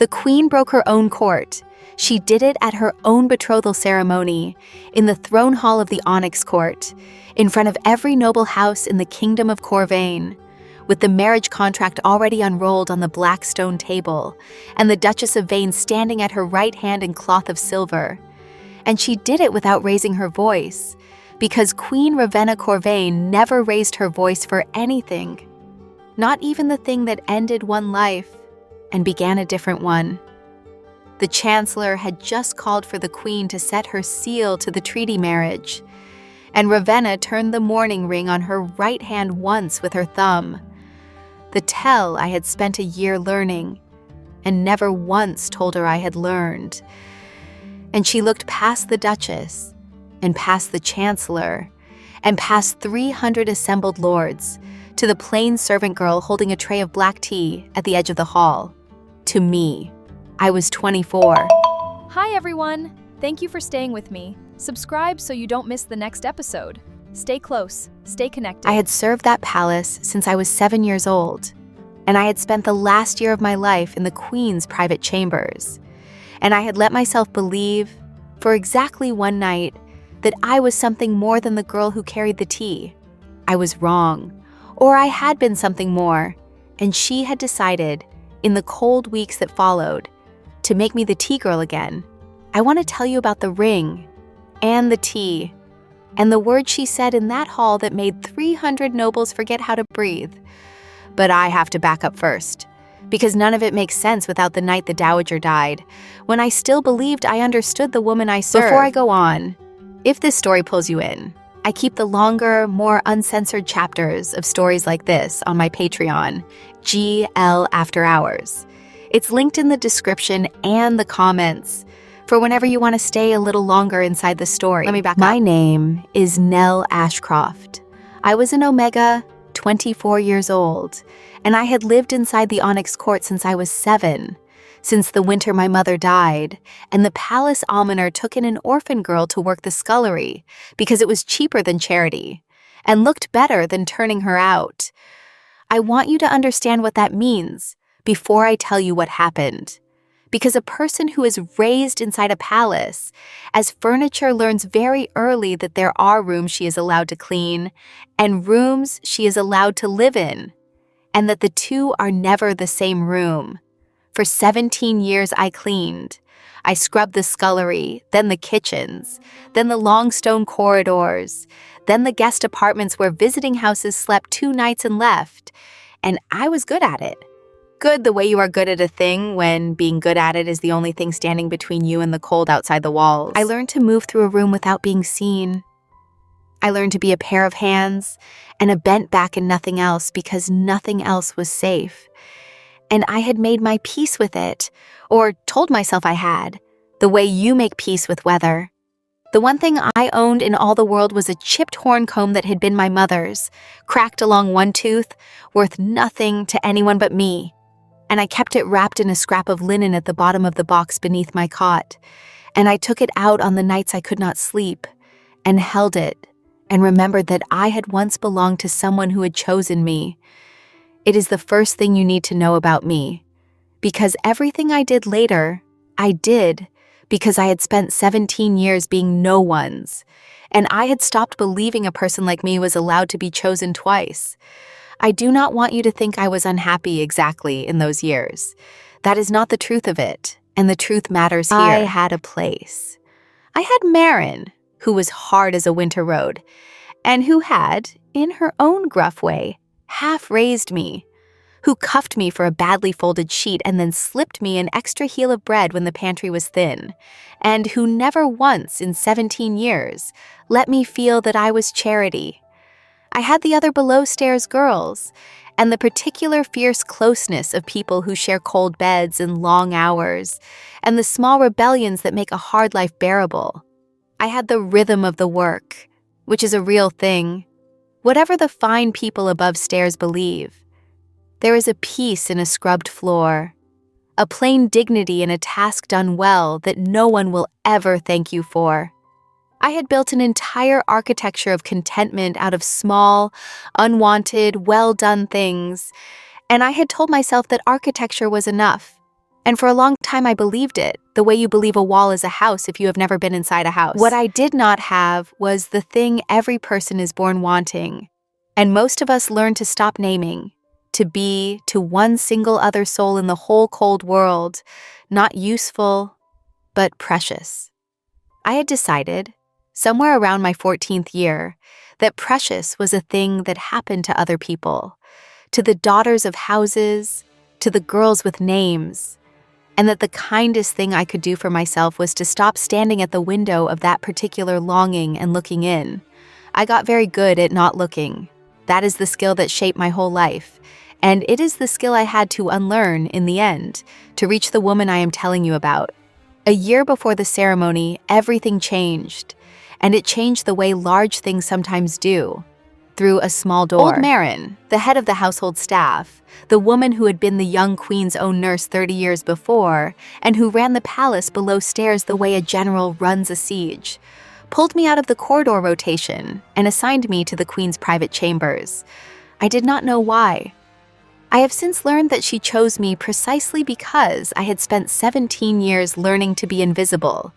The queen broke her own court. She did it at her own betrothal ceremony, in the throne hall of the Onyx Court, in front of every noble house in the kingdom of Corvane, with the marriage contract already unrolled on the black stone table, and the Duchess of Vane standing at her right hand in cloth of silver. And she did it without raising her voice, because Queen Ravenna Corvane never raised her voice for anything, not even the thing that ended one life and began a different one. The Chancellor had just called for the Queen to set her seal to the treaty marriage, and Ravenna turned the mourning ring on her right hand once with her thumb. The tell I had spent a year learning, and never once told her I had learned. And she looked past the Duchess, and past the Chancellor, and past 300 assembled lords, to the plain servant girl holding a tray of black tea at the edge of the hall. To me. I was 24. Hi everyone! Thank you for staying with me. Subscribe so you don't miss the next episode. Stay close, stay connected. I had served that palace since I was 7 years old, and I had spent the last year of my life in the Queen's private chambers. And I had let myself believe, for exactly one night, that I was something more than the girl who carried the tea. I was wrong, or I had been something more, and she had decided, in the cold weeks that followed, to make me the tea girl again. I want to tell you about the ring, and the tea, and the words she said in that hall that made 300 nobles forget how to breathe. But I have to back up first, because none of it makes sense without the night the Dowager died, when I still believed I understood the woman I served. Before I go on, if this story pulls you in, I keep the longer, more uncensored chapters of stories like this on my Patreon, GL After Hours. It's linked in the description and the comments for whenever you want to stay a little longer inside the story. Let me back up. My name is Nell Ashcroft. I was an Omega, 24 years old, and I had lived inside the Onyx Court since I was 7, since the winter my mother died, and the palace almoner took in an orphan girl to work the scullery because it was cheaper than charity and looked better than turning her out. I want you to understand what that means before I tell you what happened. Because a person who is raised inside a palace, as furniture learns very early that there are rooms she is allowed to clean and rooms she is allowed to live in, and that the two are never the same room. For 17 years I cleaned. I scrubbed the scullery, then the kitchens, then the long stone corridors, then the guest apartments where visiting houses slept 2 nights and left, and I was good at it. Good the way you are good at a thing when being good at it is the only thing standing between you and the cold outside the walls. I learned to move through a room without being seen. I learned to be a pair of hands and a bent back and nothing else because nothing else was safe. And I had made my peace with it, or told myself I had, the way you make peace with weather. The one thing I owned in all the world was a chipped horn comb that had been my mother's, cracked along one tooth, worth nothing to anyone but me. And I kept it wrapped in a scrap of linen at the bottom of the box beneath my cot, and I took it out on the nights I could not sleep, and held it, and remembered that I had once belonged to someone who had chosen me. It is the first thing you need to know about me, because everything I did later, I did because I had spent 17 years being no one's, and I had stopped believing a person like me was allowed to be chosen twice. I do not want you to think I was unhappy exactly in those years. That is not the truth of it, and the truth matters here. I had a place. I had Marin, who was hard as a winter road, and who had, in her own gruff way, half-raised me, who cuffed me for a badly folded sheet and then slipped me an extra heel of bread when the pantry was thin, and who never once in 17 years let me feel that I was charity. I had the other below-stairs girls, and the particular fierce closeness of people who share cold beds and long hours, and the small rebellions that make a hard life bearable. I had the rhythm of the work, which is a real thing. Whatever the fine people above stairs believe, there is a peace in a scrubbed floor, a plain dignity in a task done well that no one will ever thank you for. I had built an entire architecture of contentment out of small, unwanted, well-done things, and I had told myself that architecture was enough, And for a long time I believed it, the way you believe a wall is a house if you have never been inside a house. What I did not have was the thing every person is born wanting, and most of us learn to stop naming, to be to one single other soul in the whole cold world, not useful, but precious. I had decided, somewhere around my 14th year, that precious was a thing that happened to other people, to the daughters of houses, to the girls with names, and that the kindest thing I could do for myself was to stop standing at the window of that particular longing and looking in. I got very good at not looking. That is the skill that shaped my whole life, and it is the skill I had to unlearn in the end, to reach the woman I am telling you about. A year before the ceremony, everything changed, and it changed the way large things sometimes do. Through a small door. Old Marin, the head of the household staff, the woman who had been the young queen's own nurse 30 years before, and who ran the palace below stairs the way a general runs a siege, pulled me out of the corridor rotation and assigned me to the queen's private chambers. I did not know why. I have since learned that she chose me precisely because I had spent 17 years learning to be invisible,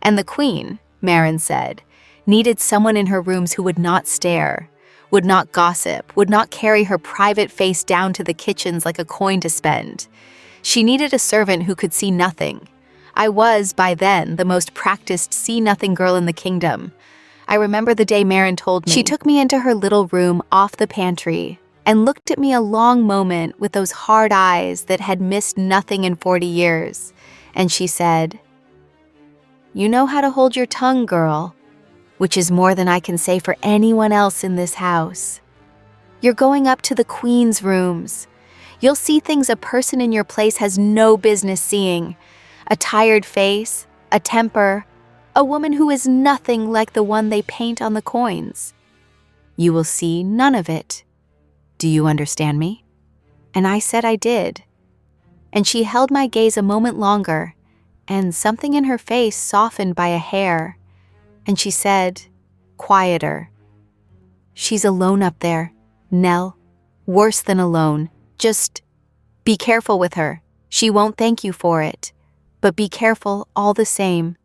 and the queen, Marin said, needed someone in her rooms who would not stare, would not gossip, would not carry her private face down to the kitchens like a coin to spend. She needed a servant who could see nothing. I was, by then, the most practiced see-nothing girl in the kingdom. I remember the day Marin told me. She took me into her little room off the pantry and looked at me a long moment with those hard eyes that had missed nothing in 40 years. And she said, "You know how to hold your tongue, girl, which is more than I can say for anyone else in this house. You're going up to the queen's rooms. You'll see things a person in your place has no business seeing. A tired face, a temper, a woman who is nothing like the one they paint on the coins. You will see none of it. Do you understand me?" And I said I did. And she held my gaze a moment longer, and something in her face softened by a hair. And she said, quieter, "She's alone up there, Nell. Worse than alone. Just be careful with her. She won't thank you for it. But be careful all the same."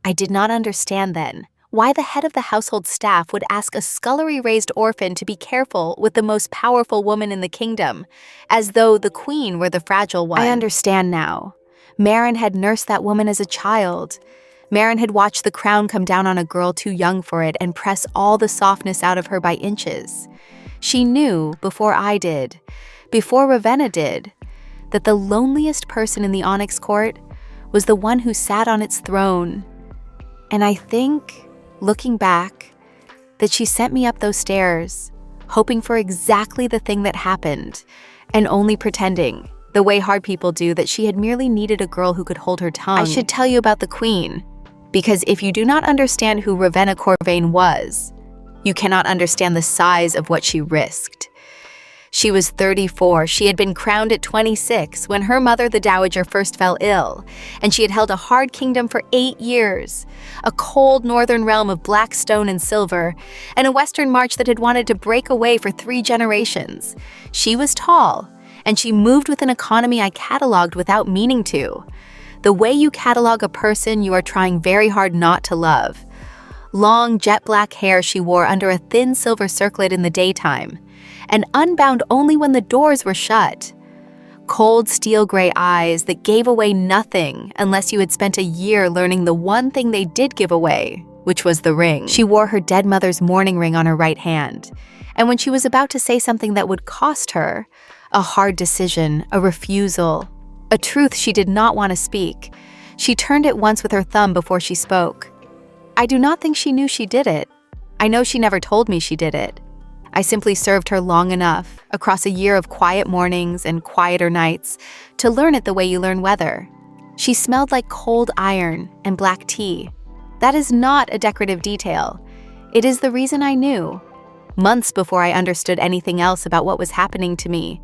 I did not understand then why the head of the household staff would ask a scullery-raised orphan to be careful with the most powerful woman in the kingdom, as though the queen were the fragile one. I understand now. Marin had nursed that woman as a child. Marin had watched the crown come down on a girl too young for it and press all the softness out of her by inches. She knew, before I did, before Ravenna did, that the loneliest person in the Onyx Court was the one who sat on its throne. And I think, looking back, that she sent me up those stairs, hoping for exactly the thing that happened, and only pretending, the way hard people do, that she had merely needed a girl who could hold her tongue. I should tell you about the queen, because if you do not understand who Ravenna Corvane was, you cannot understand the size of what she risked. She was 34. She had been crowned at 26 when her mother, the dowager, first fell ill, and she had held a hard kingdom for 8 years, a cold northern realm of black stone and silver, and a western march that had wanted to break away for 3 generations. She was tall, and she moved with an economy I cataloged without meaning to. The way you catalog a person you are trying very hard not to love. Long jet black hair she wore under a thin silver circlet in the daytime, and unbound only when the doors were shut. Cold steel gray eyes that gave away nothing unless you had spent a year learning the one thing they did give away, which was the ring. She wore her dead mother's mourning ring on her right hand, and when she was about to say something that would cost her, a hard decision, a refusal, a truth she did not want to speak, she turned it once with her thumb before she spoke. I do not think she knew she did it. I know she never told me she did it. I simply served her long enough, across a year of quiet mornings and quieter nights, to learn it the way you learn weather. She smelled like cold iron and black tea. That is not a decorative detail. It is the reason I knew, months before I understood anything else about what was happening to me,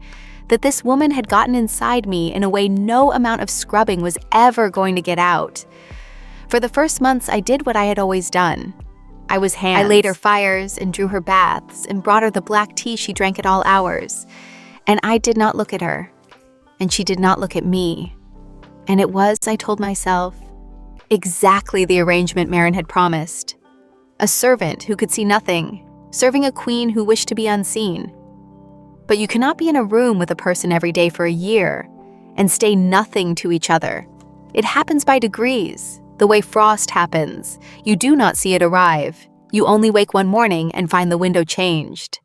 that this woman had gotten inside me in a way no amount of scrubbing was ever going to get out. For the first months, I did what I had always done. I was hands. I laid her fires and drew her baths and brought her the black tea she drank at all hours. And I did not look at her, and she did not look at me. And it was, I told myself, exactly the arrangement Marin had promised. A servant who could see nothing, serving a queen who wished to be unseen. But you cannot be in a room with a person every day for a year and stay nothing to each other. It happens by degrees, the way frost happens. You do not see it arrive. You only wake one morning and find the window changed.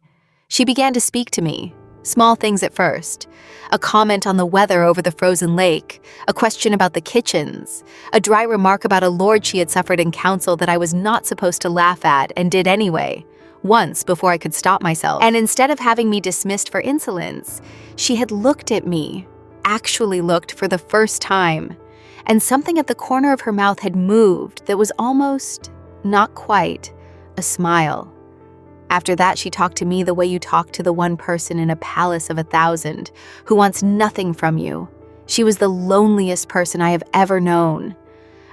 She began to speak to me, small things at first. A comment on the weather over the frozen lake, a question about the kitchens, a dry remark about a lord she had suffered in council that I was not supposed to laugh at and did anyway, once before I could stop myself. And instead of having me dismissed for insolence, she had looked at me, actually looked for the first time, and something at the corner of her mouth had moved that was almost, not quite, a smile. After that, she talked to me the way you talk to the one person in a palace of 1,000 who wants nothing from you. She was the loneliest person I have ever known.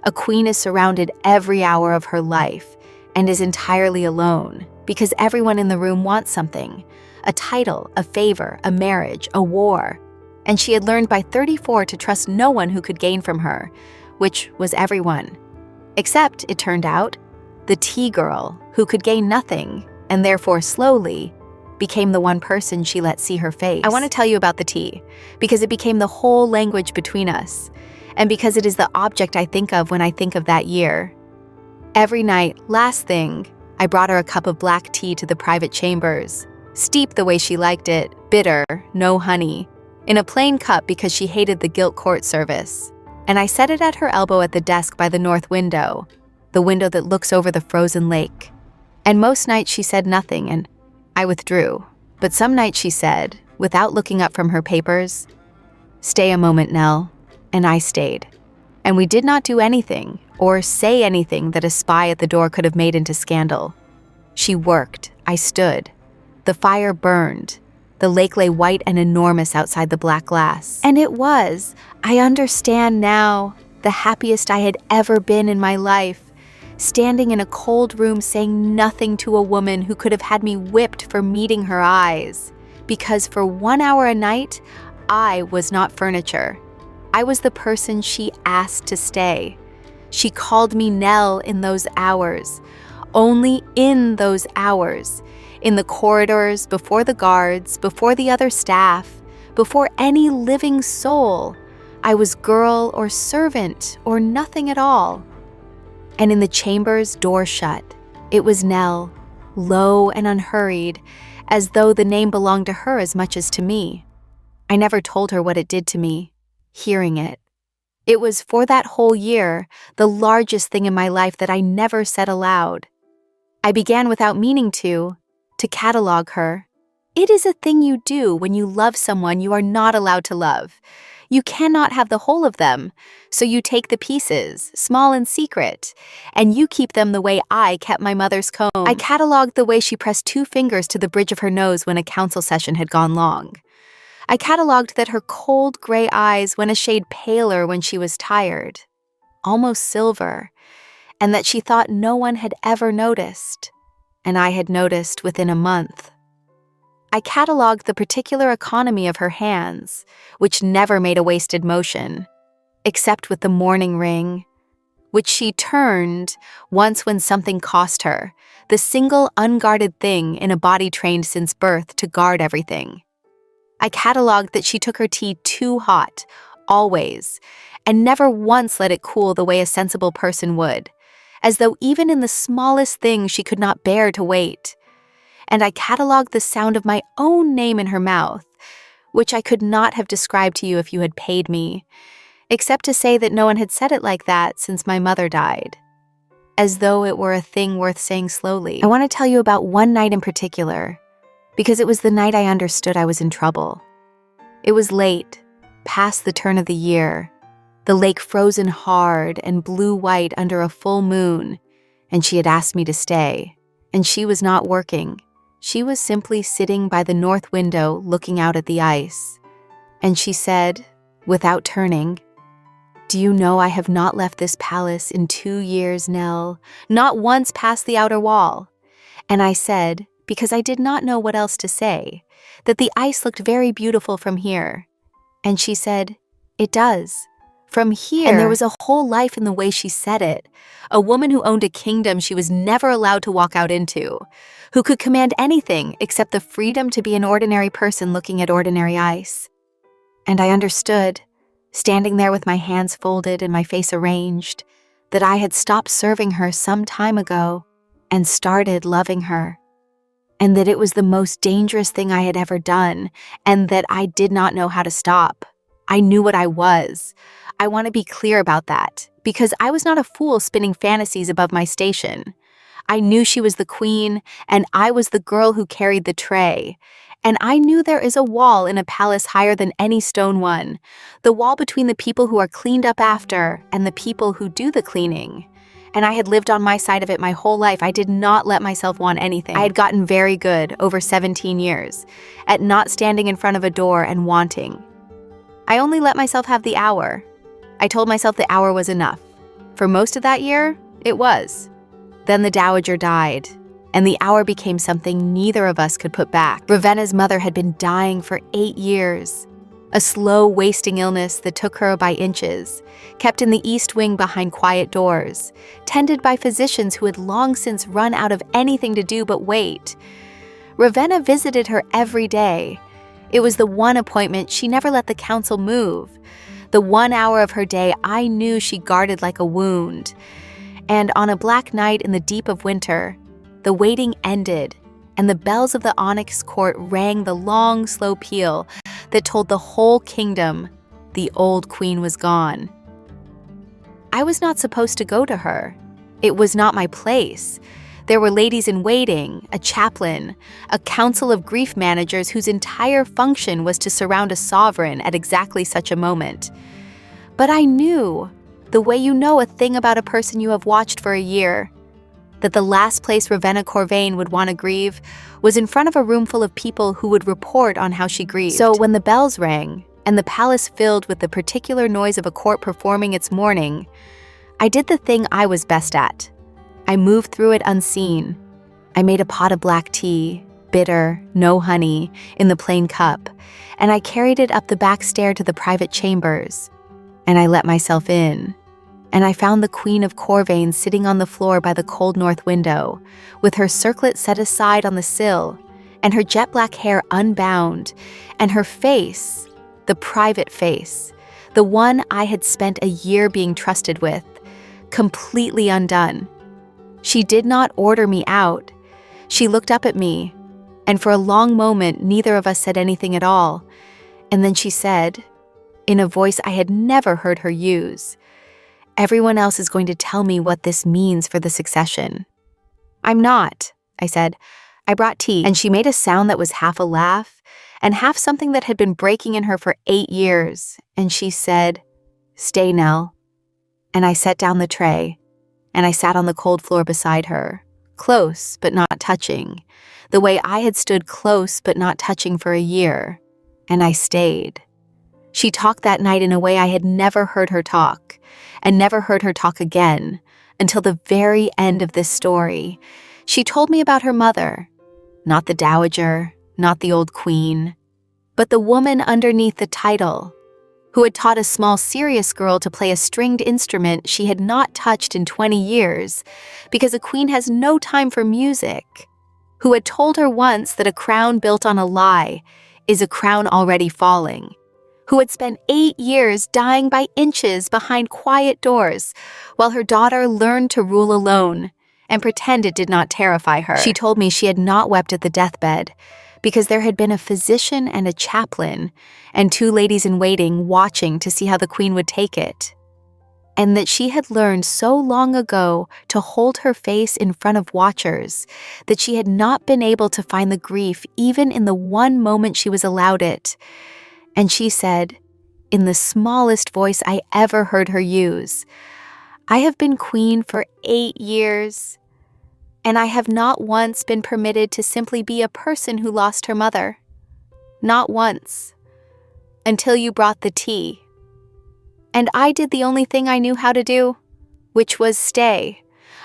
A queen is surrounded every hour of her life and is entirely alone because everyone in the room wants something, a title, a favor, a marriage, a war. And she had learned by 34 to trust no one who could gain from her, which was everyone. Except, it turned out, the tea girl who could gain nothing and therefore slowly became the one person she let see her face. I want to tell you about the tea, because it became the whole language between us, and because it is the object I think of when I think of that year. Every night, last thing, I brought her a cup of black tea to the private chambers, steeped the way she liked it, bitter, no honey, in a plain cup because she hated the gilt court service. And I set it at her elbow at the desk by the north window, the window that looks over the frozen lake. And most nights she said nothing, and I withdrew. But some nights she said, without looking up from her papers, "Stay a moment, Nell." And I stayed. And we did not do anything or say anything that a spy at the door could have made into scandal. She worked. I stood. The fire burned. The lake lay white and enormous outside the black glass. And it was, I understand now, the happiest I had ever been in my life. Standing in a cold room saying nothing to a woman who could have had me whipped for meeting her eyes. Because for 1 hour a night, I was not furniture. I was the person she asked to stay. She called me Nell in those hours. Only in those hours. In the corridors, before the guards, before the other staff, before any living soul. I was girl or servant or nothing at all. And in the chamber's door shut, it was Nell, low and unhurried, as though the name belonged to her as much as to me. I never told her what it did to me, hearing it. It was, for that whole year, the largest thing in my life that I never said aloud. I began without meaning to catalog her. It is a thing you do when you love someone you are not allowed to love. You cannot have the whole of them, so you take the pieces, small and secret, and you keep them the way I kept my mother's comb. I cataloged the way she pressed 2 fingers to the bridge of her nose when a council session had gone long. I cataloged that her cold gray eyes went a shade paler when she was tired, almost silver, and that she thought no one had ever noticed, and I had noticed within a month. I cataloged the particular economy of her hands, which never made a wasted motion, except with the mourning ring, which she turned once when something cost her, the single unguarded thing in a body trained since birth to guard everything. I cataloged that she took her tea too hot, always, and never once let it cool the way a sensible person would, as though even in the smallest thing she could not bear to wait. And I cataloged the sound of my own name in her mouth, which I could not have described to you if you had paid me, except to say that no one had said it like that since my mother died, as though it were a thing worth saying slowly. I want to tell you about one night in particular, because it was the night I understood I was in trouble. It was late, past the turn of the year, the lake frozen hard and blue-white under a full moon, and she had asked me to stay, and she was not working. She was simply sitting by the north window looking out at the ice. And she said, without turning, "Do you know I have not left this palace in 2 years, Nell, not once past the outer wall?" And I said, because I did not know what else to say, that the ice looked very beautiful from here. And she said, "It does, from here. And there was a whole life in the way she said it. A woman who owned a kingdom she was never allowed to walk out into, who could command anything except the freedom to be an ordinary person looking at ordinary ice. And I understood, standing there with my hands folded and my face arranged, that I had stopped serving her some time ago and started loving her. And that it was the most dangerous thing I had ever done, and that I did not know how to stop. I knew what I was. I want to be clear about that, because I was not a fool spinning fantasies above my station. I knew she was the queen, and I was the girl who carried the tray. And I knew there is a wall in a palace higher than any stone one, the wall between the people who are cleaned up after and the people who do the cleaning. And I had lived on my side of it my whole life. I did not let myself want anything. I had gotten very good, over 17 years, at not standing in front of a door and wanting. I only let myself have the hour. I told myself the hour was enough. For most of that year, it was. Then the dowager died, and the hour became something neither of us could put back. Ravenna's mother had been dying for 8 years. A slow, wasting illness that took her by inches, kept in the east wing behind quiet doors, tended by physicians who had long since run out of anything to do but wait. Ravenna visited her every day. It was the one appointment she never let the council move. The 1 hour of her day I knew she guarded like a wound. And on a black night in the deep of winter, the waiting ended, and the bells of the Onyx Court rang the long, slow peal that told the whole kingdom the old queen was gone. I was not supposed to go to her. It was not my place. There were ladies in waiting, a chaplain, a council of grief managers whose entire function was to surround a sovereign at exactly such a moment. But I knew, the way you know a thing about a person you have watched for a year, that the last place Ravenna Corvane would want to grieve was in front of a room full of people who would report on how she grieved. So when the bells rang, and the palace filled with the particular noise of a court performing its mourning, I did the thing I was best at. I moved through it unseen. I made a pot of black tea, bitter, no honey, in the plain cup, and I carried it up the back stair to the private chambers. And I let myself in. And I found the Queen of Corvane sitting on the floor by the cold north window, with her circlet set aside on the sill, and her jet black hair unbound, and her face, the private face, the one I had spent a year being trusted with, completely undone. She did not order me out. She looked up at me, and for a long moment neither of us said anything at all. And then she said, in a voice I had never heard her use, "Everyone else is going to tell me what this means for the succession." "I'm not," I said. "I brought tea." And she made a sound that was half a laugh and half something that had been breaking in her for 8 years. And she said, "Stay, Nell." And I set down the tray, and I sat on the cold floor beside her, close but not touching, the way I had stood close but not touching for a year. And I stayed. She talked that night in a way I had never heard her talk, and never heard her talk again, until the very end of this story. She told me about her mother, not the dowager, not the old queen, but the woman underneath the title, who had taught a small serious girl to play a stringed instrument she had not touched in 20 years, because a queen has no time for music, who had told her once that a crown built on a lie is a crown already falling, who had spent 8 years dying by inches behind quiet doors while her daughter learned to rule alone and pretend it did not terrify her. She told me she had not wept at the deathbed because there had been a physician and a chaplain and 2 ladies in waiting watching to see how the queen would take it, and that she had learned so long ago to hold her face in front of watchers that she had not been able to find the grief even in the one moment she was allowed it. And she said, in the smallest voice I ever heard her use, "I have been queen for 8 years, and I have not once been permitted to simply be a person who lost her mother. Not once. Until you brought the tea. And I did the only thing I knew how to do, which was stay.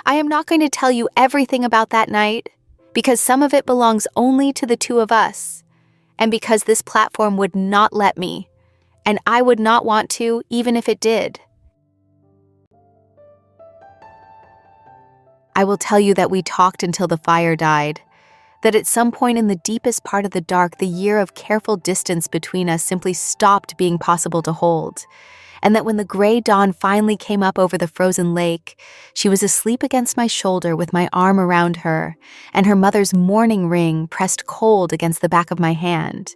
I am not going to tell you everything about that night, because some of it belongs only to the 2 of us. And because this platform would not let me, and I would not want to, even if it did. I will tell you that we talked until the fire died, that at some point in the deepest part of the dark, the year of careful distance between us simply stopped being possible to hold, and that when the gray dawn finally came up over the frozen lake, she was asleep against my shoulder with my arm around her, and her mother's mourning ring pressed cold against the back of my hand.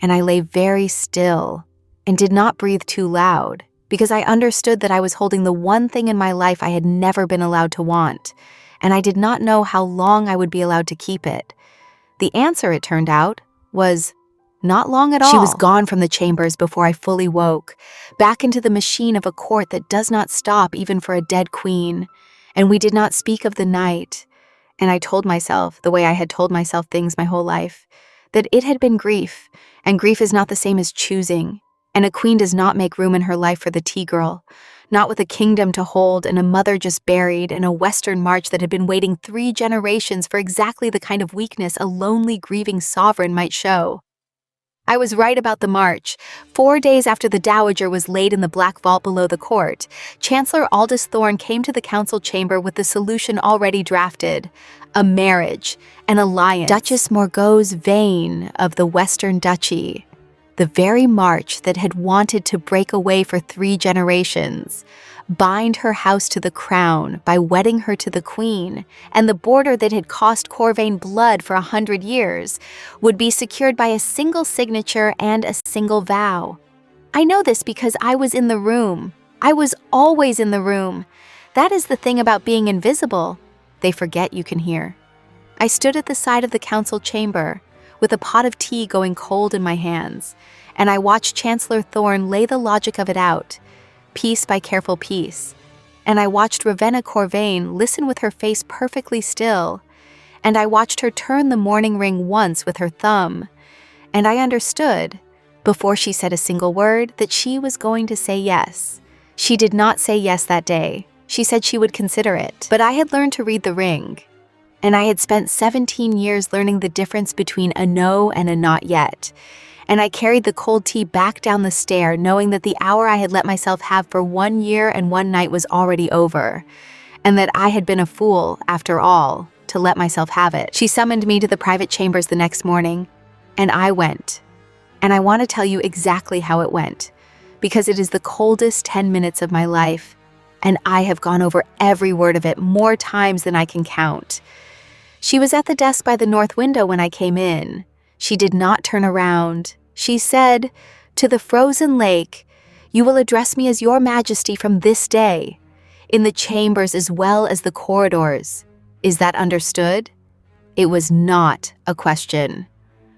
And I lay very still and did not breathe too loud, because I understood that I was holding the one thing in my life I had never been allowed to want, and I did not know how long I would be allowed to keep it. The answer, it turned out, was not long at all. She was gone from the chambers before I fully woke, back into the machine of a court that does not stop even for a dead queen, and we did not speak of the night. And I told myself, the way I had told myself things my whole life, that it had been grief, and grief is not the same as choosing, and a queen does not make room in her life for the tea girl, not with a kingdom to hold and a mother just buried and a western march that had been waiting 3 generations for exactly the kind of weakness a lonely, grieving sovereign might show. I was right about the march. 4 days after the dowager was laid in the black vault below the court, Chancellor Aldous Thorne came to the council chamber with the solution already drafted: a marriage, an alliance. Duchess Morgaux's Vane of the Western Duchy, the very march that had wanted to break away for 3 generations, bind her house to the crown by wedding her to the queen, and the border that had cost Corvane blood for 100 years would be secured by a single signature and a single vow. I know this because I was in the room. I was always in the room. That is the thing about being invisible. They forget you can hear. I stood at the side of the council chamber, with a pot of tea going cold in my hands, and I watched Chancellor Thorne lay the logic of it out, piece by careful piece, and I watched Ravenna Corvane listen with her face perfectly still, and I watched her turn the mourning ring once with her thumb, and I understood, before she said a single word, that she was going to say yes. She did not say yes that day. She said she would consider it, but I had learned to read the ring, and I had spent 17 years learning the difference between a no and a not yet. And I carried the cold tea back down the stair, knowing that the hour I had let myself have for 1 year and 1 night was already over, and that I had been a fool, after all, to let myself have it. She summoned me to the private chambers the next morning, and I went. And I want to tell you exactly how it went, because it is the coldest 10 minutes of my life, and I have gone over every word of it more times than I can count. She was at the desk by the north window when I came in. She did not turn around. She said, "To the frozen lake, you will address me as Your Majesty from this day, in the chambers as well as the corridors. Is that understood?" It was not a question.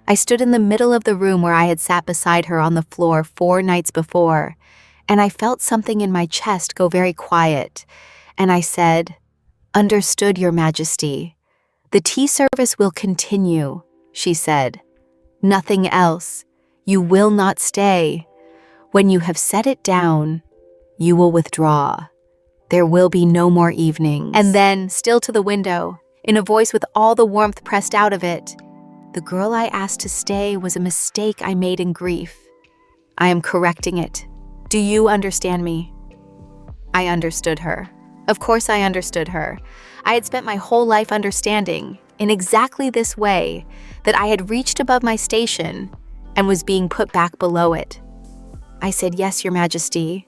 I stood in the middle of the room where I had sat beside her on the floor 4 nights before, and I felt something in my chest go very quiet, and I said, "Understood, Your Majesty. The tea service will continue," she said. "Nothing else. You will not stay. When you have set it down, you will withdraw. There will be no more evenings." And then, still to the window, in a voice with all the warmth pressed out of it, "The girl I asked to stay was a mistake I made in grief. I am correcting it. Do you understand me?" I understood her. Of course I understood her. I had spent my whole life understanding, in exactly this way, that I had reached above my station and was being put back below it. I said, "Yes, Your Majesty."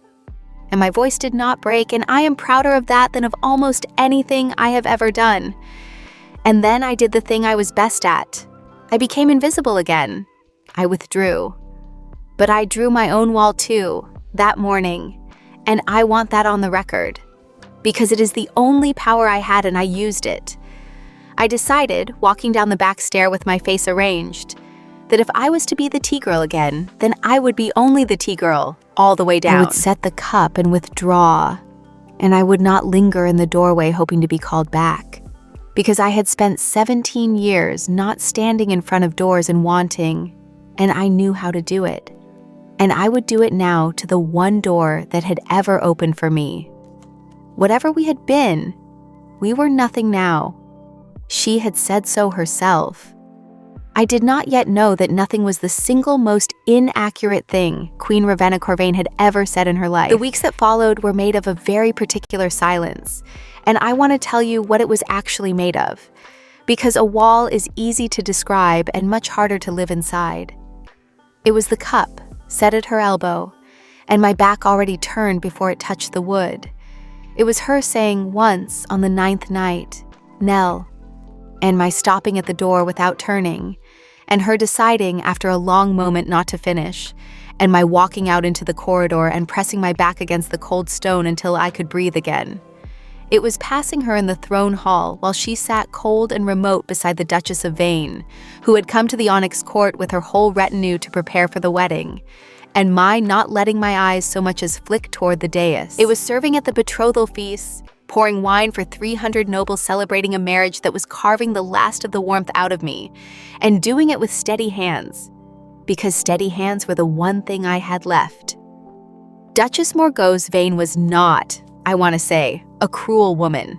And my voice did not break, and I am prouder of that than of almost anything I have ever done. And then I did the thing I was best at. I became invisible again. I withdrew. But I drew my own wall too, that morning, and I want that on the record, because it is the only power I had and I used it. I decided, walking down the back stair with my face arranged, that if I was to be the tea girl again, then I would be only the tea girl, all the way down. I would set the cup and withdraw, and I would not linger in the doorway hoping to be called back, because I had spent 17 years not standing in front of doors and wanting, and I knew how to do it. And I would do it now to the one door that had ever opened for me. Whatever we had been, we were nothing now. She had said so herself. I did not yet know that nothing was the single most inaccurate thing Queen Ravenna Corvane had ever said in her life. The weeks that followed were made of a very particular silence, and I want to tell you what it was actually made of, because a wall is easy to describe and much harder to live inside. It was the cup, set at her elbow, and my back already turned before it touched the wood. It was her saying once on the 9th night, "Nell," and my stopping at the door without turning, and her deciding after a long moment not to finish, and my walking out into the corridor and pressing my back against the cold stone until I could breathe again. It was passing her in the throne hall while she sat cold and remote beside the Duchess of Vane, who had come to the Onyx Court with her whole retinue to prepare for the wedding, and my not letting my eyes so much as flick toward the dais. It was serving at the betrothal feast, pouring wine for 300 nobles celebrating a marriage that was carving the last of the warmth out of me, and doing it with steady hands, because steady hands were the one thing I had left. Duchess Morgause Vane was not, I want to say, a cruel woman.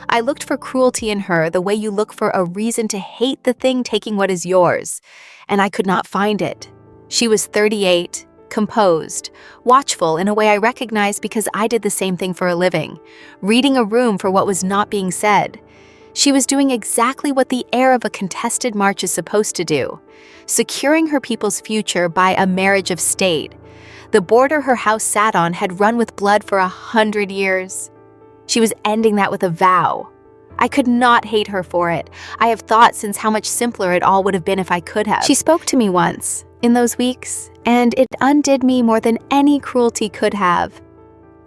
I looked for cruelty in her the way you look for a reason to hate the thing taking what is yours, and I could not find it. She was 38, composed, watchful in a way I recognized because I did the same thing for a living, reading a room for what was not being said. She was doing exactly what the heir of a contested march is supposed to do, securing her people's future by a marriage of state. The border her house sat on had run with blood for 100 years. She was ending that with a vow. I could not hate her for it. I have thought since how much simpler it all would have been if I could have. She spoke to me once, in those weeks, and it undid me more than any cruelty could have.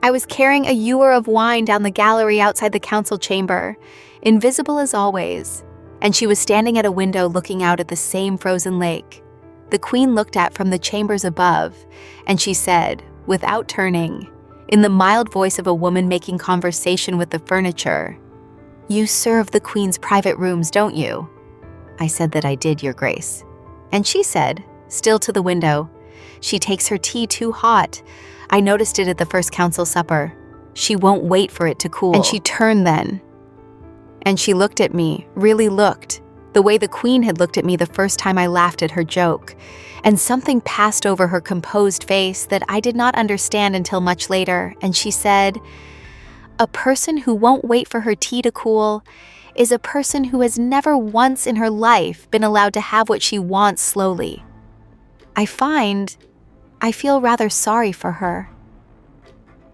I was carrying a ewer of wine down the gallery outside the council chamber, invisible as always, and she was standing at a window looking out at the same frozen lake. The queen looked at from the chambers above, and she said, without turning, in the mild voice of a woman making conversation with the furniture, "You serve the queen's private rooms, don't you?" I said that I did, Your Grace. And she said, still to the window, "She takes her tea too hot. I noticed it at the first council supper. She won't wait for it to cool." And she turned then. And she looked at me, really looked, the way the queen had looked at me the first time I laughed at her joke. And something passed over her composed face that I did not understand until much later, and she said, "A person who won't wait for her tea to cool is a person who has never once in her life been allowed to have what she wants slowly. I feel rather sorry for her."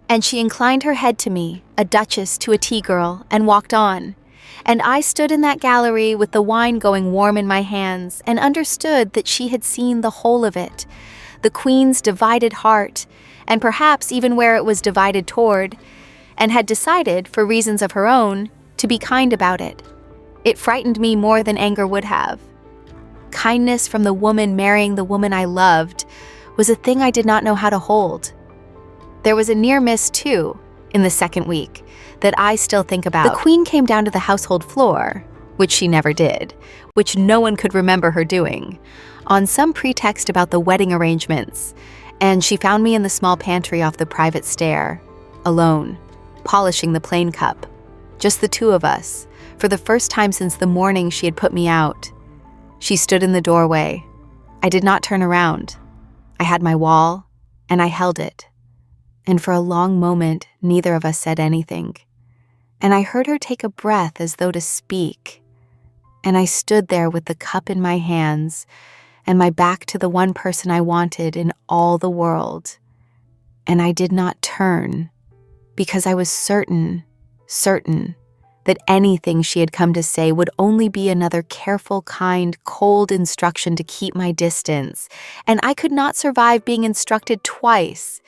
And she inclined her head to me, a duchess to a tea girl, and walked on. And I stood in that gallery with the wine going warm in my hands and understood that she had seen the whole of it, the queen's divided heart, and perhaps even where it was divided toward, and had decided, for reasons of her own, to be kind about it. It frightened me more than anger would have. Kindness from the woman marrying the woman I loved was a thing I did not know how to hold. There was a near miss, too, in the second week, that I still think about. The queen came down to the household floor, which she never did, which no one could remember her doing, on some pretext about the wedding arrangements, and she found me in the small pantry off the private stair, alone, polishing the plain cup. Just the two of us, for the first time since the morning she had put me out. She stood in the doorway. I did not turn around. I had my wall, and I held it. And for a long moment, neither of us said anything. And I heard her take a breath as though to speak. And I stood there with the cup in my hands and my back to the one person I wanted in all the world. And I did not turn, because I was certain that anything she had come to say would only be another careful, kind, cold instruction to keep my distance, and I could not survive being instructed twice.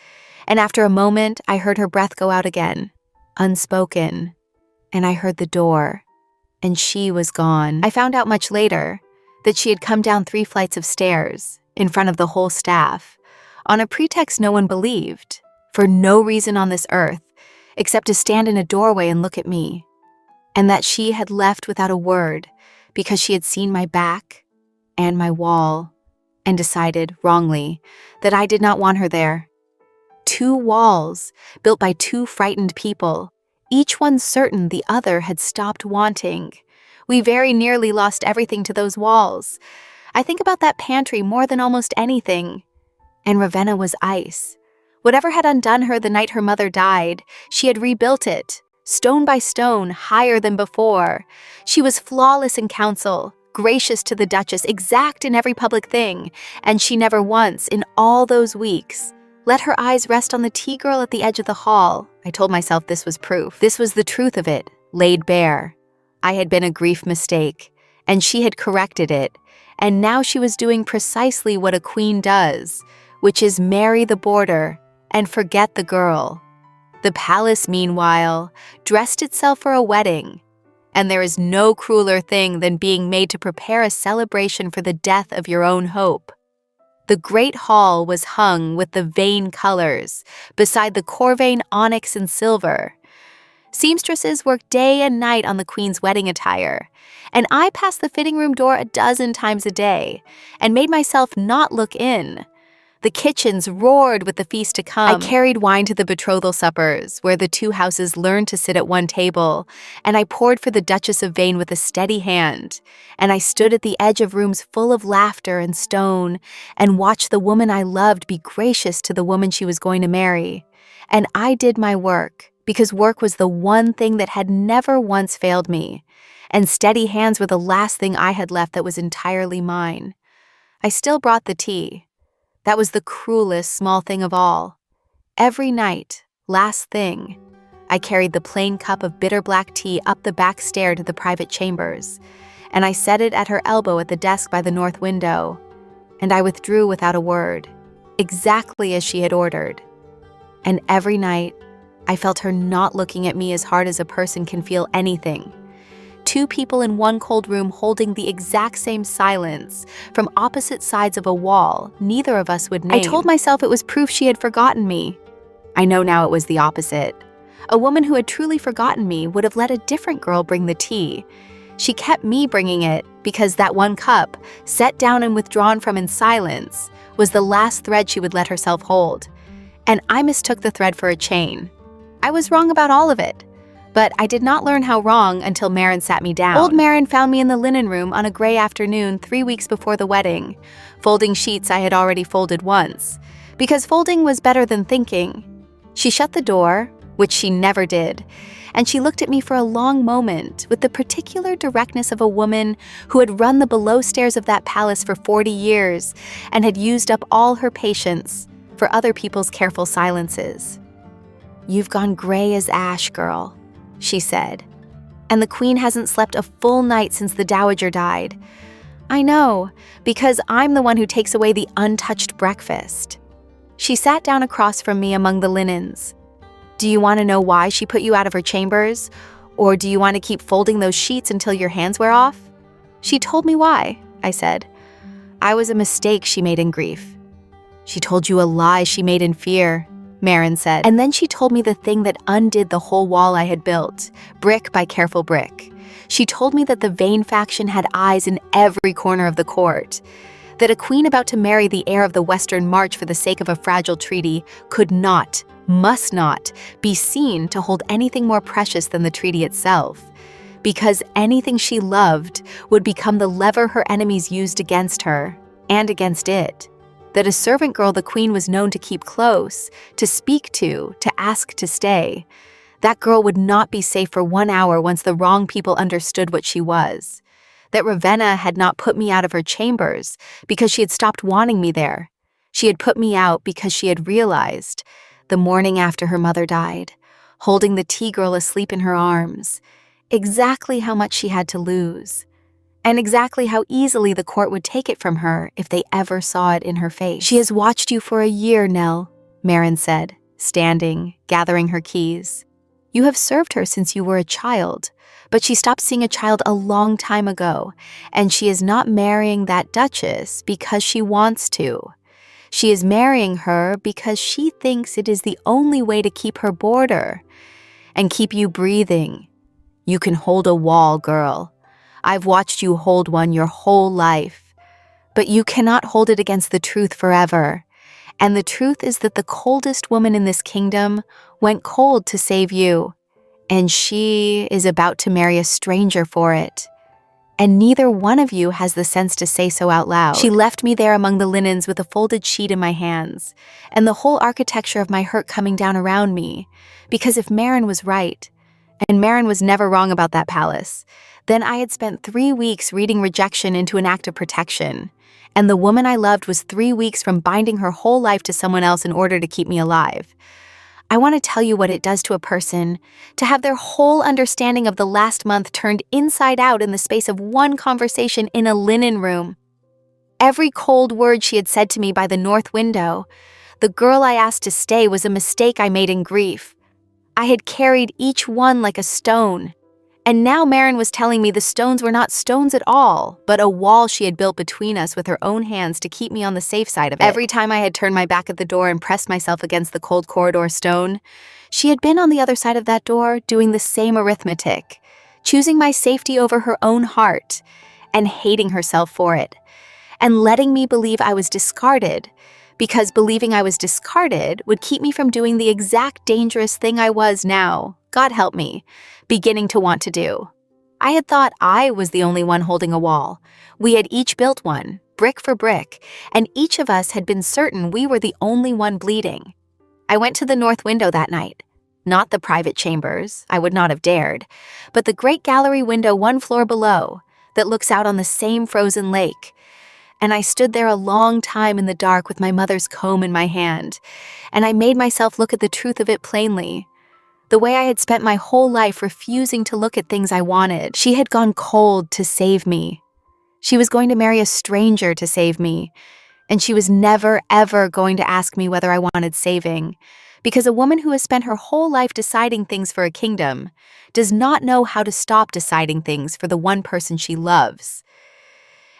And after a moment, I heard her breath go out again, unspoken, and I heard the door, and she was gone. I found out much later that she had come down 3 flights of stairs, in front of the whole staff, on a pretext no one believed, for no reason on this earth, except to stand in a doorway and look at me, and that she had left without a word because she had seen my back and my wall and decided, wrongly, that I did not want her there. 2 walls, built by 2 frightened people, each one certain the other had stopped wanting. We very nearly lost everything to those walls. I think about that pantry more than almost anything. And Ravenna was ice. Whatever had undone her the night her mother died, she had rebuilt it, stone by stone, higher than before. She was flawless in counsel, gracious to the Duchess, exact in every public thing, and she never once, in all those weeks, let her eyes rest on the tea girl at the edge of the hall. I told myself this was proof. This was the truth of it, laid bare. I had been a grief mistake, and she had corrected it, and now she was doing precisely what a queen does, which is marry the boarder and forget the girl. The palace, meanwhile, dressed itself for a wedding, and there is no crueler thing than being made to prepare a celebration for the death of your own hope. The great hall was hung with the vain colors, beside the Corvane onyx and silver. Seamstresses worked day and night on the queen's wedding attire, and I passed the fitting room door a dozen times a day, and made myself not look in. The kitchens roared with the feast to come. I carried wine to the betrothal suppers, where the two houses learned to sit at one table, and I poured for the Duchess of Vane with a steady hand, and I stood at the edge of rooms full of laughter and stone, and watched the woman I loved be gracious to the woman she was going to marry. And I did my work, because work was the one thing that had never once failed me, and steady hands were the last thing I had left that was entirely mine. I still brought the tea. That was the cruelest small thing of all. Every night, last thing, I carried the plain cup of bitter black tea up the back stair to the private chambers, and I set it at her elbow at the desk by the north window, and I withdrew without a word, exactly as she had ordered. And every night, I felt her not looking at me as hard as a person can feel anything. Two people in one cold room holding the exact same silence from opposite sides of a wall neither of us would name. I told myself it was proof she had forgotten me. I know now it was the opposite. A woman who had truly forgotten me would have let a different girl bring the tea. She kept me bringing it because that one cup, set down and withdrawn from in silence, was the last thread she would let herself hold. And I mistook the thread for a chain. I was wrong about all of it. But I did not learn how wrong until Marin sat me down. Old Marin found me in the linen room on a gray afternoon 3 weeks before the wedding, folding sheets I had already folded once, because folding was better than thinking. She shut the door, which she never did, and she looked at me for a long moment with the particular directness of a woman who had run the below stairs of that palace for 40 years and had used up all her patience for other people's careful silences. "You've gone gray as ash, girl," she said, "and the queen hasn't slept a full night since the dowager died. I know, because I'm the one who takes away the untouched breakfast." She sat down across from me among the linens. "Do you want to know why she put you out of her chambers? Or do you want to keep folding those sheets until your hands wear off?" "She told me why," I said. "I was a mistake she made in grief." "She told you a lie she made in fear," Marin said. "And then she told me the thing that undid the whole wall I had built, brick by careful brick. She told me that the Vane faction had eyes in every corner of the court, that a queen about to marry the heir of the Western March for the sake of a fragile treaty could not, must not, be seen to hold anything more precious than the treaty itself, because anything she loved would become the lever her enemies used against her and against it. That a servant girl the queen was known to keep close, to speak to ask to stay. That girl would not be safe for 1 hour once the wrong people understood what she was. That Ravenna had not put me out of her chambers because she had stopped wanting me there. She had put me out because she had realized, the morning after her mother died, holding the tea girl asleep in her arms, exactly how much she had to lose. And exactly how easily the court would take it from her if they ever saw it in her face. "She has watched you for a year, Nell," Marin said, standing, gathering her keys. "You have served her since you were a child, but she stopped seeing a child a long time ago, and she is not marrying that duchess because she wants to. She is marrying her because she thinks it is the only way to keep her boarder and keep you breathing. You can hold a wall, girl. I've watched you hold one your whole life, but you cannot hold it against the truth forever. And the truth is that the coldest woman in this kingdom went cold to save you, and she is about to marry a stranger for it. and neither one of you has the sense to say so out loud. She left me there among the linens with a folded sheet in my hands, and the whole architecture of my hurt coming down around me, because if Marin was right, and Marin was never wrong about that palace, then I had spent 3 weeks reading rejection into an act of protection, and the woman I loved was 3 weeks from binding her whole life to someone else in order to keep me alive. I want to tell you what it does to a person to have their whole understanding of the last month turned inside out in the space of one conversation in a linen room. Every cold word she had said to me by the north window, the girl I asked to stay, was a mistake I made in grief. I had carried each one like a stone, and now Marin was telling me the stones were not stones at all, but a wall she had built between us with her own hands to keep me on the safe side of it. Every time I had turned my back at the door and pressed myself against the cold corridor stone, she had been on the other side of that door doing the same arithmetic, choosing my safety over her own heart, and hating herself for it, and letting me believe I was discarded, because believing I was discarded would keep me from doing the exact dangerous thing I was now, God help me, beginning to want to do. I had thought I was the only one holding a wall. We had each built one, brick for brick, and each of us had been certain we were the only one bleeding. I went to the north window that night. Not the private chambers, I would not have dared, but the great gallery window 1 floor below that looks out on the same frozen lake. And I stood there a long time in the dark with my mother's comb in my hand, and I made myself look at the truth of it plainly. The way I had spent my whole life refusing to look at things I wanted. She had gone cold to save me. She was going to marry a stranger to save me, and she was never, ever going to ask me whether I wanted saving, because a woman who has spent her whole life deciding things for a kingdom does not know how to stop deciding things for the one person she loves.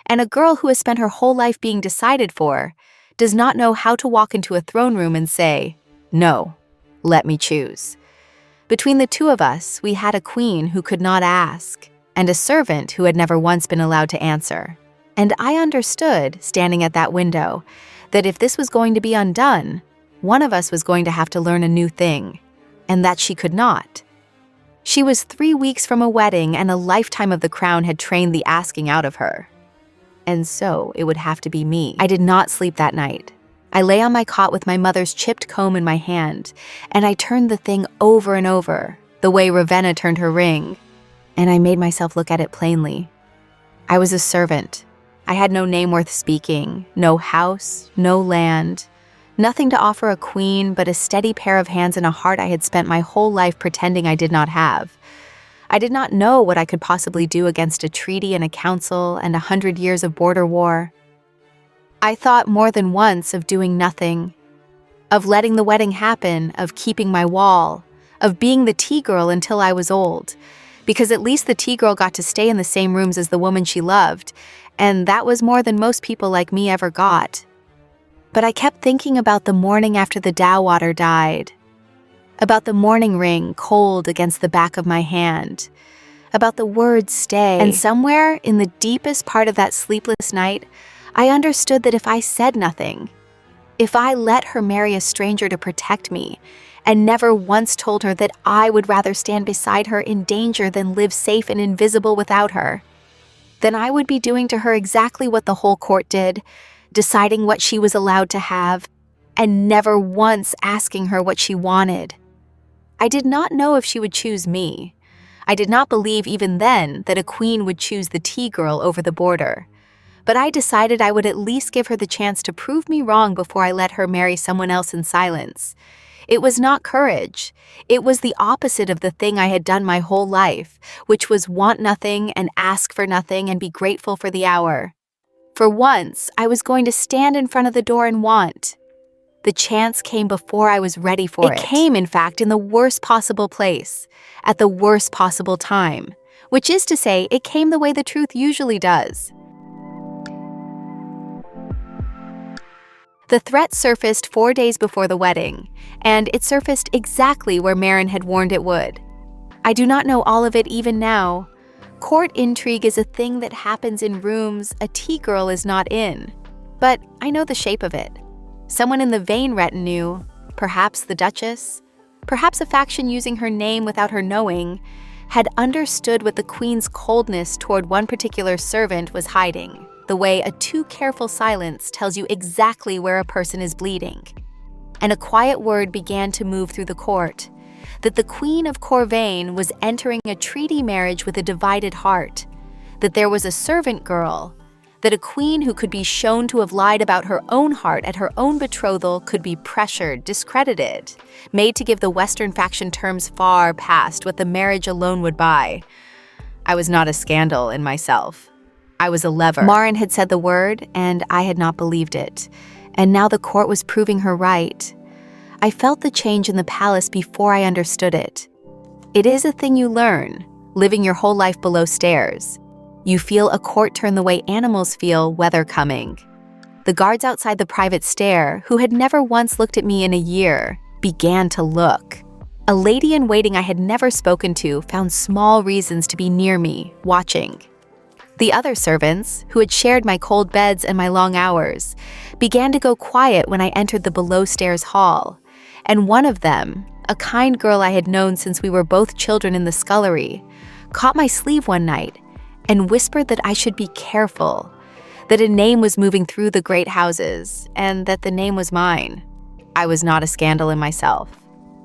And a girl who has spent her whole life being decided for does not know how to walk into a throne room and say, "No, let me choose." Between the two of us, we had a queen who could not ask, and a servant who had never once been allowed to answer. And I understood, standing at that window, that if this was going to be undone, one of us was going to have to learn a new thing, and that she could not. She was 3 weeks from a wedding, and a lifetime of the crown had trained the asking out of her. And so it would have to be me. I did not sleep that night. I lay on my cot with my mother's chipped comb in my hand, and I turned the thing over and over, the way Ravenna turned her ring, and I made myself look at it plainly. I was a servant. I had no name worth speaking, no house, no land, nothing to offer a queen but a steady pair of hands and a heart I had spent my whole life pretending I did not have. I did not know what I could possibly do against a treaty and a council and 100 years of border war. I thought more than once of doing nothing, of letting the wedding happen, of keeping my wall, of being the tea girl until I was old, because at least the tea girl got to stay in the same rooms as the woman she loved, and that was more than most people like me ever got. But I kept thinking about the morning after the Dow water died, about the mourning ring cold against the back of my hand, about the word stay, and somewhere in the deepest part of that sleepless night, I understood that if I said nothing, if I let her marry a stranger to protect me, and never once told her that I would rather stand beside her in danger than live safe and invisible without her, then I would be doing to her exactly what the whole court did, deciding what she was allowed to have, and never once asking her what she wanted. I did not know if she would choose me. I did not believe even then that a queen would choose the tea girl over the border. But I decided I would at least give her the chance to prove me wrong before I let her marry someone else in silence. It was not courage. It was the opposite of the thing I had done my whole life, which was want nothing and ask for nothing and be grateful for the hour. For once, I was going to stand in front of the door and want. The chance came before I was ready for it. It came, in fact, in the worst possible place, at the worst possible time, which is to say, it came the way the truth usually does. The threat surfaced 4 days before the wedding, and it surfaced exactly where Marin had warned it would. I do not know all of it even now. Court intrigue is a thing that happens in rooms a tea girl is not in, but I know the shape of it. Someone in the Vane retinue, perhaps the Duchess, perhaps a faction using her name without her knowing, had understood what the queen's coldness toward one particular servant was hiding, the way a too careful silence tells you exactly where a person is bleeding. And a quiet word began to move through the court, that the Queen of Corvane was entering a treaty marriage with a divided heart, that there was a servant girl, that a queen who could be shown to have lied about her own heart at her own betrothal could be pressured, discredited, made to give the Western faction terms far past what the marriage alone would buy. I was not a scandal in myself. I was a lever. Marin had said the word, and I had not believed it. And now the court was proving her right. I felt the change in the palace before I understood it. It is a thing you learn, living your whole life below stairs. You feel a court turn the way animals feel weather coming. The guards outside the private stair, who had never once looked at me in a year, began to look. A lady in waiting I had never spoken to found small reasons to be near me, watching. The other servants, who had shared my cold beds and my long hours, began to go quiet when I entered the below-stairs hall, and one of them, a kind girl I had known since we were both children in the scullery, caught my sleeve one night and whispered that I should be careful, that a name was moving through the great houses, and that the name was mine. I was not a scandal in myself.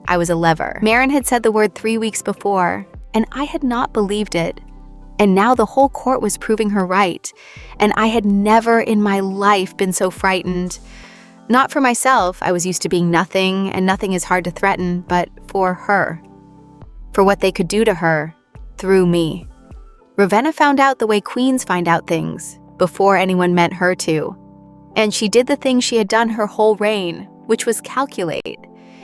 I was a lever. Marin had said the word 3 weeks before, and I had not believed it. And now the whole court was proving her right, and I had never in my life been so frightened. Not for myself, I was used to being nothing, and nothing is hard to threaten, but for her. For what they could do to her, through me. Ravenna found out the way queens find out things, before anyone meant her to. And she did the thing she had done her whole reign, which was calculate.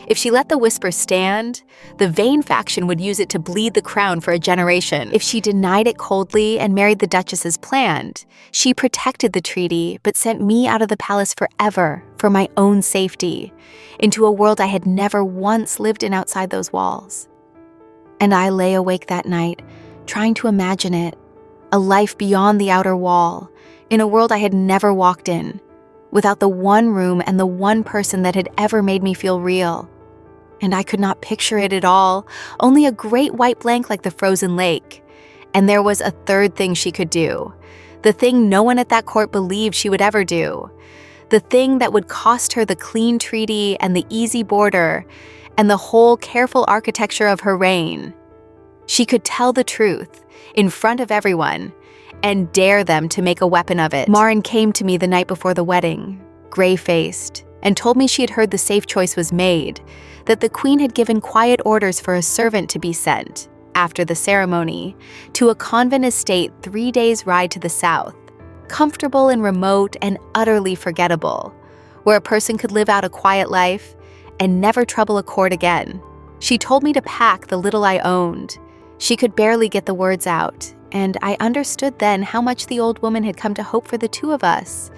If she let the whisper stand, the vain faction would use it to bleed the crown for a generation. If she denied it coldly and married the Duchess as planned, she protected the treaty but sent me out of the palace forever for my own safety, into a world I had never once lived in outside those walls. And I lay awake that night, trying to imagine it, a life beyond the outer wall, in a world I had never walked in, without the one room and the one person that had ever made me feel real. And I could not picture it at all, only a great white blank like the frozen lake. And there was a third thing she could do, the thing no one at that court believed she would ever do, the thing that would cost her the clean treaty and the easy border and the whole careful architecture of her reign. She could tell the truth in front of everyone and dare them to make a weapon of it. Marin came to me the night before the wedding, gray-faced, and told me she had heard the safe choice was made, that the queen had given quiet orders for a servant to be sent, after the ceremony, to a convent estate 3 days' ride to the south, comfortable and remote and utterly forgettable, where a person could live out a quiet life and never trouble a court again. She told me to pack the little I owned. She could barely get the words out, and I understood then how much the old woman had come to hope for the two of us.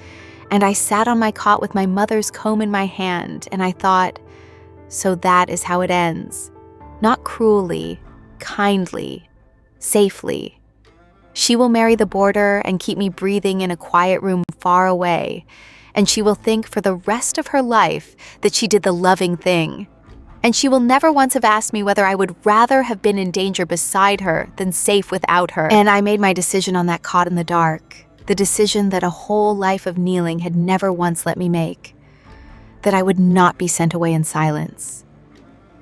And I sat on my cot with my mother's comb in my hand, and I thought, so that is how it ends. Not cruelly, kindly, safely. She will marry the boarder and keep me breathing in a quiet room far away, and she will think for the rest of her life that she did the loving thing. And she will never once have asked me whether I would rather have been in danger beside her than safe without her. And I made my decision on that cot in the dark, the decision that a whole life of kneeling had never once let me make, that I would not be sent away in silence,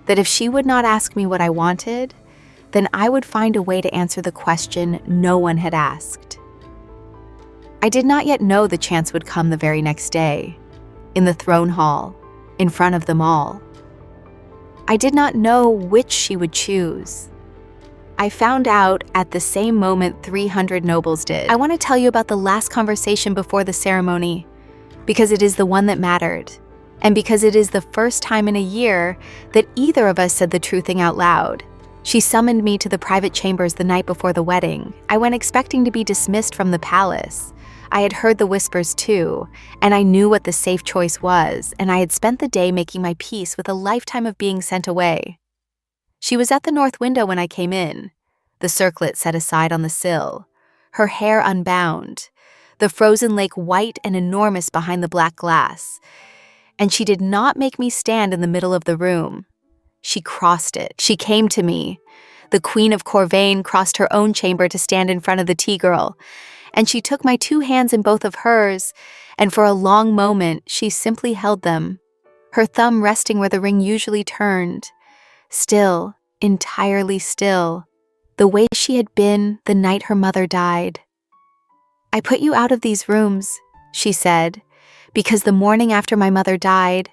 that if she would not ask me what I wanted, then I would find a way to answer the question no one had asked. I did not yet know the chance would come the very next day, in the throne hall, in front of them all. I did not know which she would choose. I found out at the same moment 300 nobles did. I want to tell you about the last conversation before the ceremony, because it is the one that mattered, and because it is the first time in a year that either of us said the true thing out loud. She summoned me to the private chambers the night before the wedding. I went expecting to be dismissed from the palace. I had heard the whispers too, and I knew what the safe choice was, and I had spent the day making my peace with a lifetime of being sent away. She was at the north window when I came in, the circlet set aside on the sill, her hair unbound, the frozen lake white and enormous behind the black glass, and she did not make me stand in the middle of the room. She crossed it. She came to me, The Queen of Corvane crossed her own chamber to stand in front of the tea girl, and she took my 2 hands in both of hers, and for a long moment she simply held them, her thumb resting where the ring usually turned, still, entirely still, the way she had been the night her mother died. "I put you out of these rooms," she said, "because the morning after my mother died,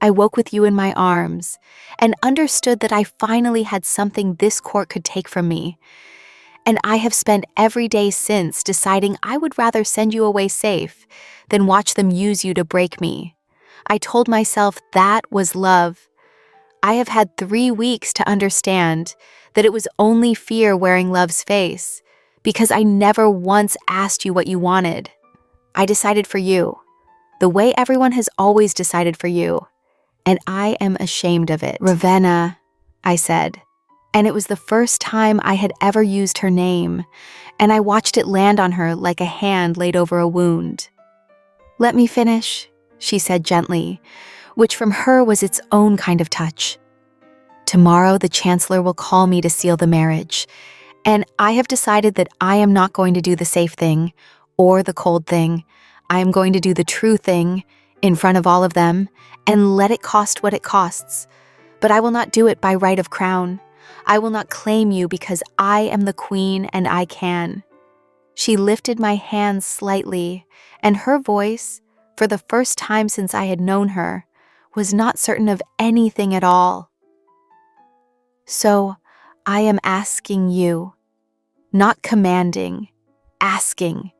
I woke with you in my arms and understood that I finally had something this court could take from me. And I have spent every day since deciding I would rather send you away safe than watch them use you to break me. I told myself that was love. I have had 3 weeks to understand that it was only fear wearing love's face, because I never once asked you what you wanted. I decided for you, the way everyone has always decided for you, and I am ashamed of it." "Ravenna," I said, and it was the first time I had ever used her name, and I watched it land on her like a hand laid over a wound. "Let me finish," she said gently, which from her was its own kind of touch. "Tomorrow the Chancellor will call me to seal the marriage, and I have decided that I am not going to do the safe thing or the cold thing. I am going to do the true thing in front of all of them and let it cost what it costs. But I will not do it by right of crown. I will not claim you because I am the queen and I can." She lifted my hands slightly, and her voice, for the first time since I had known her, was not certain of anything at all. "So, I am asking you, not commanding, asking,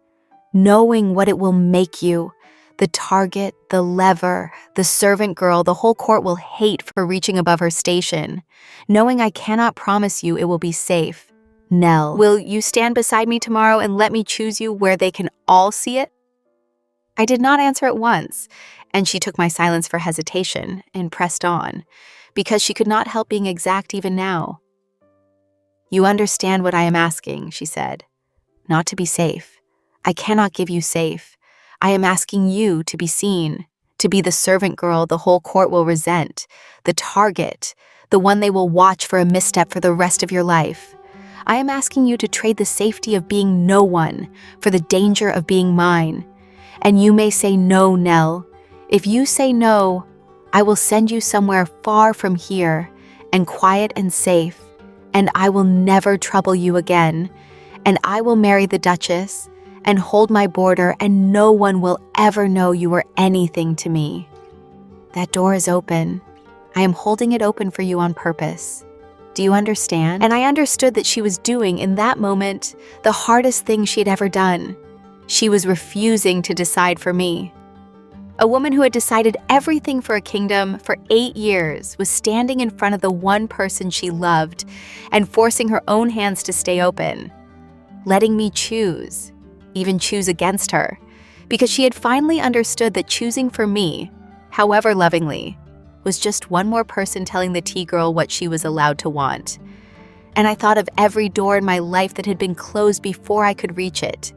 knowing what it will make you, the target, the lever, the servant girl the whole court will hate for reaching above her station, knowing I cannot promise you it will be safe. Nell, will you stand beside me tomorrow and let me choose you where they can all see it?" I did not answer at once, and she took my silence for hesitation and pressed on, because she could not help being exact even now. "You understand what I am asking," she said. "Not to be safe. I cannot give you safe. I am asking you to be seen, to be the servant girl the whole court will resent, the target, the one they will watch for a misstep for the rest of your life. I am asking you to trade the safety of being no one for the danger of being mine. And you may say no, Nell. If you say no, I will send you somewhere far from here and quiet and safe, and I will never trouble you again, and I will marry the Duchess and hold my border, and no one will ever know you were anything to me. That door is open. I am holding it open for you on purpose. Do you understand?" And I understood that she was doing, in that moment, the hardest thing she had ever done. She was refusing to decide for me. A woman who had decided everything for a kingdom for 8 years was standing in front of the one person she loved and forcing her own hands to stay open, letting me choose, even choose against her, because she had finally understood that choosing for me, however lovingly, was just one more person telling the tea girl what she was allowed to want. And I thought of every door in my life that had been closed before I could reach it,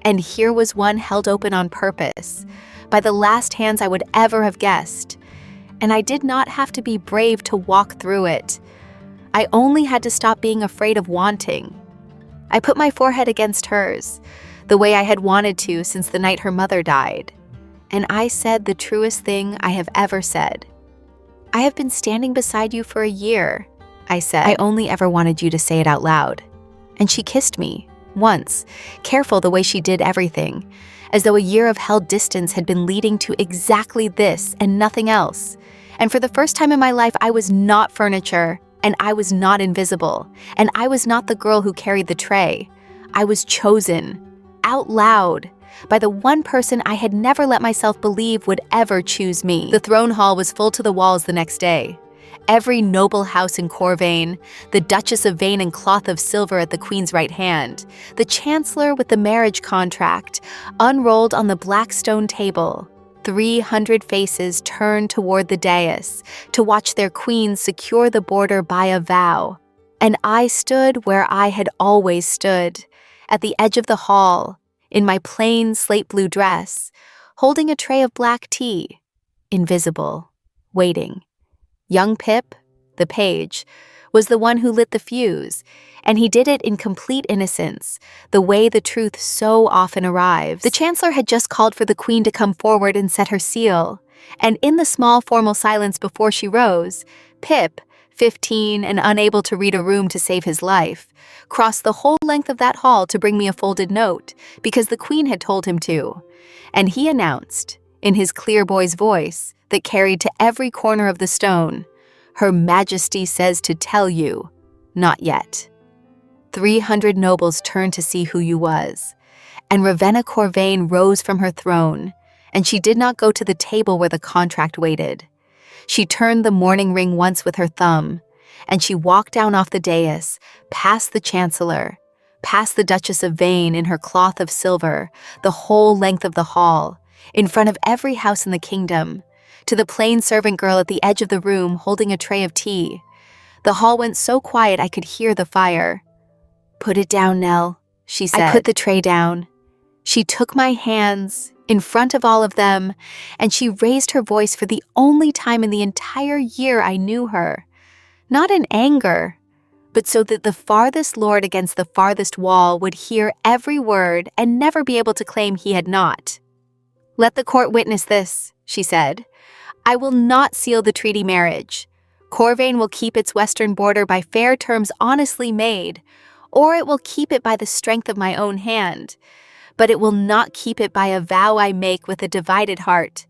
and here was one held open on purpose, by the last hands I would ever have guessed, and I did not have to be brave to walk through it. I only had to stop being afraid of wanting. I put my forehead against hers, the way I had wanted to since the night her mother died, and I said the truest thing I have ever said. "I have been standing beside you for a year," I said. "I only ever wanted you to say it out loud." And she kissed me, once, careful the way she did everything, as though a year of held distance had been leading to exactly this and nothing else. And for the first time in my life, I was not furniture, and I was not invisible, and I was not the girl who carried the tray. I was chosen, out loud, by the one person I had never let myself believe would ever choose me. The throne hall was full to the walls the next day. Every noble house in Corvane, the Duchess of Vane in cloth of silver at the Queen's right hand, the Chancellor with the marriage contract, unrolled on the black stone table. 300 faces turned toward the dais to watch their queen secure the border by a vow. And I stood where I had always stood, at the edge of the hall, in my plain slate blue dress, holding a tray of black tea, invisible, waiting. Young Pip, the page, was the one who lit the fuse, and he did it in complete innocence, the way the truth so often arrives. The Chancellor had just called for the Queen to come forward and set her seal, and in the small formal silence before she rose, Pip, 15 and unable to read a room to save his life, crossed the whole length of that hall to bring me a folded note, because the Queen had told him to. And he announced, in his clear boy's voice that carried to every corner of the stone, "Her Majesty says to tell you, not yet." 300 nobles turned to see who you was, and Ravenna Corvane rose from her throne, and she did not go to the table where the contract waited. She turned the mourning ring once with her thumb, and she walked down off the dais, past the Chancellor, past the Duchess of Vane in her cloth of silver, the whole length of the hall, in front of every house in the kingdom, to the plain servant girl at the edge of the room holding a tray of tea. The hall went so quiet I could hear the fire. "Put it down, Nell," she said. I put the tray down. She took my hands, in front of all of them, and she raised her voice for the only time in the entire year I knew her. Not in anger, but so that the farthest lord against the farthest wall would hear every word and never be able to claim he had not. "Let the court witness this," she said. "I will not seal the treaty marriage. Corvane will keep its western border by fair terms honestly made, or it will keep it by the strength of my own hand. But it will not keep it by a vow I make with a divided heart,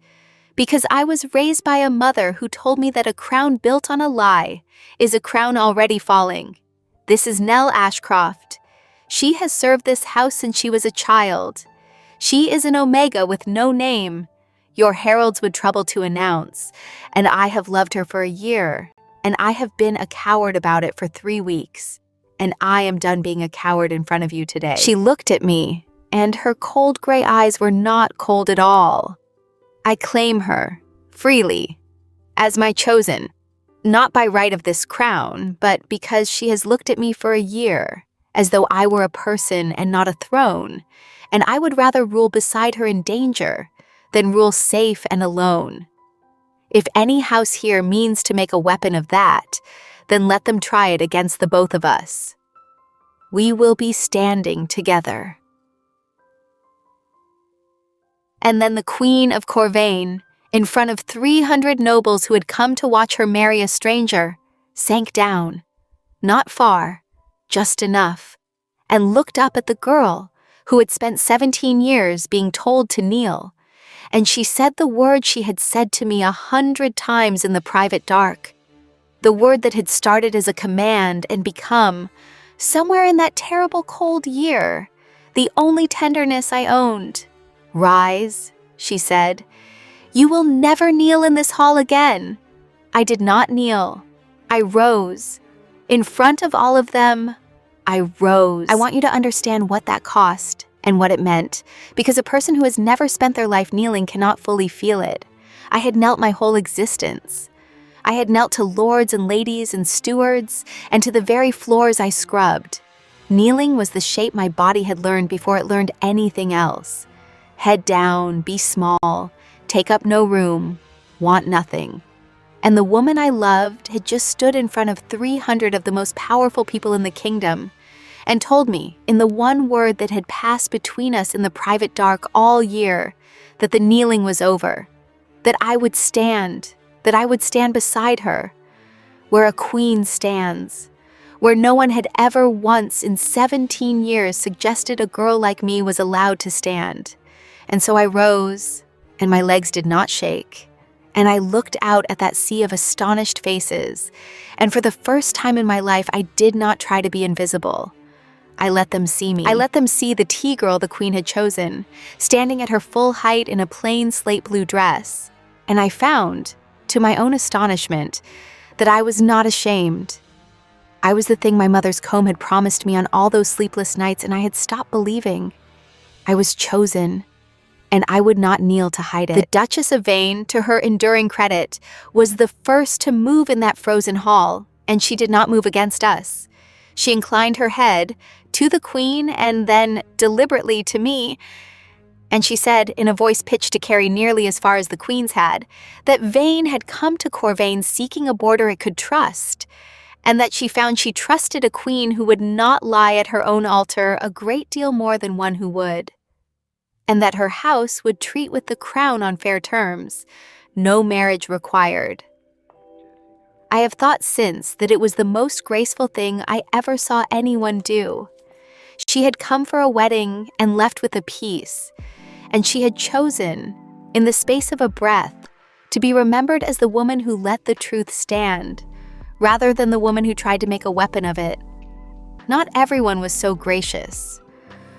because I was raised by a mother who told me that a crown built on a lie is a crown already falling. This is Nell Ashcroft. She has served this house since she was a child. She is an Omega with no name. Your heralds would trouble to announce, and I have loved her for a year, and I have been a coward about it for 3 weeks, and I am done being a coward in front of you today." She looked at me, and her cold gray eyes were not cold at all. "I claim her, freely, as my chosen, not by right of this crown, but because she has looked at me for a year, as though I were a person and not a throne, and I would rather rule beside her in danger than rule safe and alone. If any house here means to make a weapon of that, then let them try it against the both of us. We will be standing together." And then the Queen of Corvane, in front of 300 nobles who had come to watch her marry a stranger, sank down, not far, just enough, and looked up at the girl who had spent 17 years being told to kneel, and she said the word she had said to me 100 times in the private dark, the word that had started as a command and become, somewhere in that terrible cold year, the only tenderness I owned. "Rise," she said. "You will never kneel in this hall again." I did not kneel. I rose. In front of all of them, I rose. I want you to understand what that cost and what it meant, because a person who has never spent their life kneeling cannot fully feel it. I had knelt my whole existence. I had knelt to lords and ladies and stewards, and to the very floors I scrubbed. Kneeling was the shape my body had learned before it learned anything else. Head down, be small, take up no room, want nothing. And the woman I loved had just stood in front of 300 of the most powerful people in the kingdom and told me, in the one word that had passed between us in the private dark all year, that the kneeling was over, that I would stand beside her, where a queen stands, where no one had ever once in 17 years suggested a girl like me was allowed to stand. And so I rose, and my legs did not shake, and I looked out at that sea of astonished faces, and for the first time in my life, I did not try to be invisible. I let them see me. I let them see the tea girl the Queen had chosen, standing at her full height in a plain slate blue dress, and I found, to my own astonishment, that I was not ashamed. I was the thing my mother's comb had promised me on all those sleepless nights, and I had stopped believing. I was chosen, and I would not kneel to hide it. The Duchess of Vane, to her enduring credit, was the first to move in that frozen hall, and she did not move against us. She inclined her head to the Queen and then deliberately to me, and she said, in a voice pitched to carry nearly as far as the Queen's had, that Vane had come to Corvane seeking a border it could trust, and that she found she trusted a queen who would not lie at her own altar a great deal more than one who would, and that her house would treat with the crown on fair terms, no marriage required. I have thought since that it was the most graceful thing I ever saw anyone do. She had come for a wedding and left with a peace, and she had chosen, in the space of a breath, to be remembered as the woman who let the truth stand, rather than the woman who tried to make a weapon of it. Not everyone was so gracious.